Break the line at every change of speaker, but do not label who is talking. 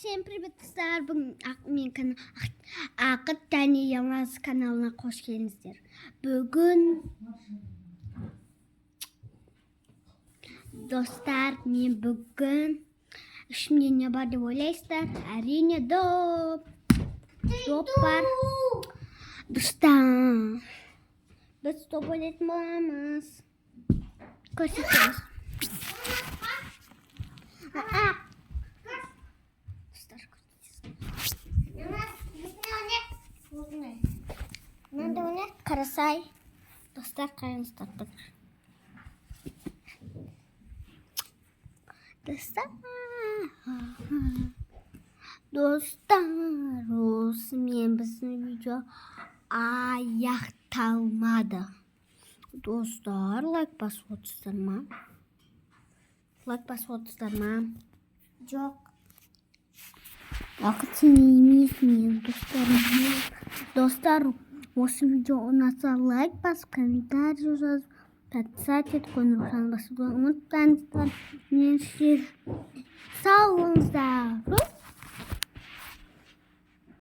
Всем привет, достар! Бүгін мен Ақыт және Ямаз каналына қош келдіңіздер. Бүгін достар, мен бүгін ішімде не бар деп ойлайсыздар? Әрине доп бар. Достар, біз доп ойнайтын боламыз. Көрсетеміз. Мынандай ойнайық, қарасай. Достар, қараңыздар. Достар, осымен біздің видео аяқталмады. Достар, лайк басып отырсыздар ма? Жоқ. Уақыт сен емесің, достар, осы видео ұнаса лайк басып, комментарий жазып, подписать етіп, қоңыраушаны басуды ұмытпаңыздар. Сау болыңыздар.